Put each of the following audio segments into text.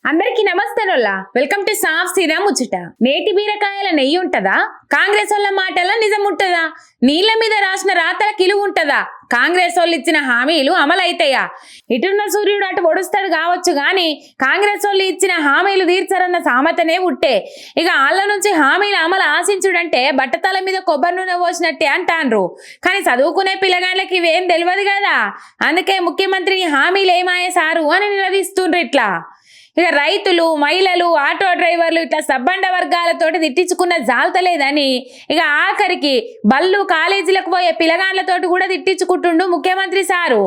అందరికి నమస్తేనోళ్ళ welcome to సాఫ్ సీదా ముచ్చట. నేటి బీరకాయల నెయ్యి ఉంటదా? కాంగ్రెస్ వాళ్ళ మాటల నిజం ఉంటదా? నీళ్ల మీద రాసిన రాతల కిలువ ఉంటదా? కాంగ్రెస్ వాళ్ళు ఇచ్చిన హామీలు అమలైతాయా? ఇటున్న సూర్యుడు అటు ఒడుస్తాడు కావచ్చు గాని కాంగ్రెస్ వాళ్ళు ఇచ్చిన హామీలు తీర్చరన్న సామెతనే ఉట్టే. ఇక వాళ్ళ నుంచి హామీలు అమలు ఆశించుడంటే బట్టతల మీద కొబ్బరి నూనె పోసినట్టే అంటాన్రు. కానీ చదువుకునే పిల్లగాళ్ళకి ఇవేం తెలియదు కదా. అందుకే ముఖ్యమంత్రి హామీలు ఏమాయే సారు అని నిలదీస్తుండ్రు. ఇట్లా ఇక రైతులు, మహిళలు, ఆటో డ్రైవర్లు ఇట్లా సబ్బండ వర్గాలతోటి తిట్టించుకున్న జాలతలేదని ఇక ఆఖరికి బళ్ళు కాలేజీలకు పోయే పిల్లగాండ్లతోటి కూడా తిట్టించుకుంటుండు ముఖ్యమంత్రి సారు.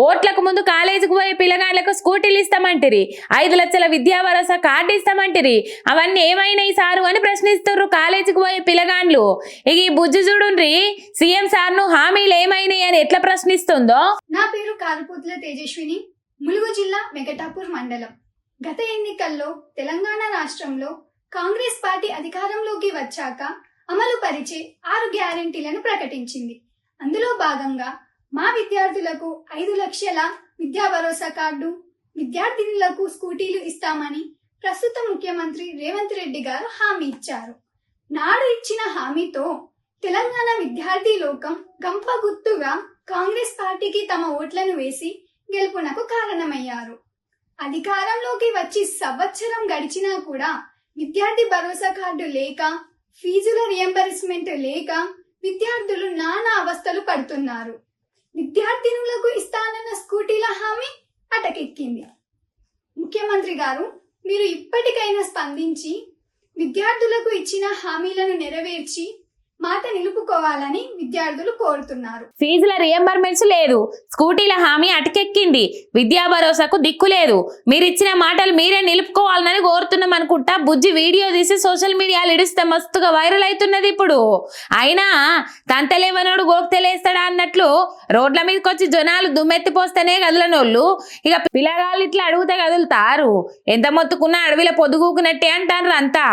ఓట్లకు ముందు కాలేజీకి పోయే పిల్లగాండ్లకు స్కూటీలు ఇస్తామంటిరి, 5 లక్షల విద్యా భరోసా కార్డు ఇస్తామంటిరి, అవన్నీ ఏమైనాయి సారు అని ప్రశ్నిస్తున్నారు కాలేజీకి పోయే పిల్లగాండ్లు. ఇక ఈ బుజ్జు చూడుండ్రి సీఎం సార్ను హామీలు ఏమైనాయి అని ఎట్లా ప్రశ్నిస్తుందో. నా పేరు కారుపోతుల తేజస్విని, ములుగు జిల్లా వెంకటాపూర్ మండలం. గత ఎన్నికల్లో తెలంగాణ రాష్ట్రంలో కాంగ్రెస్ పార్టీ అధికారంలోకి వచ్చాక అమలు పరిచే 6 గ్యారెంటీలను ప్రకటించింది. అందులో భాగంగా మా విద్యార్థులకు 5 లక్షల విద్యా భరోసా కార్డు, విద్యార్థినులకు స్కూటీలు ఇస్తామని ప్రస్తుత ముఖ్యమంత్రి రేవంత్ రెడ్డి గారు హామీ ఇచ్చారు. నాడు ఇచ్చిన హామీతో తెలంగాణ విద్యార్థి లోకం గంప గుర్తుగా కాంగ్రెస్ పార్టీకి తమ ఓట్లను వేసి గెలుపునకు కారణమయ్యారు. అధికారంలోకి వచ్చి సంవత్సరం గడిచినా కూడా విద్యార్థి భరోసా కార్డు లేక, ఫీజుల రియంబర్స్మెంట్ లేక విద్యార్థులు నానా అవస్థలు పడుతున్నారు. విద్యార్థినులకు ఇస్తానన్న స్కూటీల హామీ అటకెక్కింది. ముఖ్యమంత్రి గారు, మీరు ఇప్పటికైనా స్పందించి విద్యార్థులకు ఇచ్చిన హామీలను నెరవేర్చి మాట నిలుపుకోవాలని విద్యార్థులు కోరుతున్నారు. ఫీజుల రియంబర్మెంట్స్ లేదు, స్కూటీల హామీ అటకెక్కింది, విద్యా భరోసాకు దిక్కు లేదు, మీరు ఇచ్చిన మాటలు మీరే నిలుపుకోవాలని కోరుతున్నాం అనుకుంటా బుజ్జి వీడియో తీసి సోషల్ మీడియాలో ఇడిస్తే మస్తుగా వైరల్ అవుతున్నది. ఇప్పుడు అయినా తంతలేవనోడు గోక్తెలేస్తాడా అన్నట్లు రోడ్ల మీదకి వచ్చి జనాలు దుమ్మెత్తిపోస్తేనే కదలనోళ్ళు ఇక పిల్లగాళ్ళు ఇట్లా అడుగుతే కదులుతారు. ఎంత మొత్తుకున్నా అడవిలో పొద్దుగూకున్నట్టే అంటారు అంతా.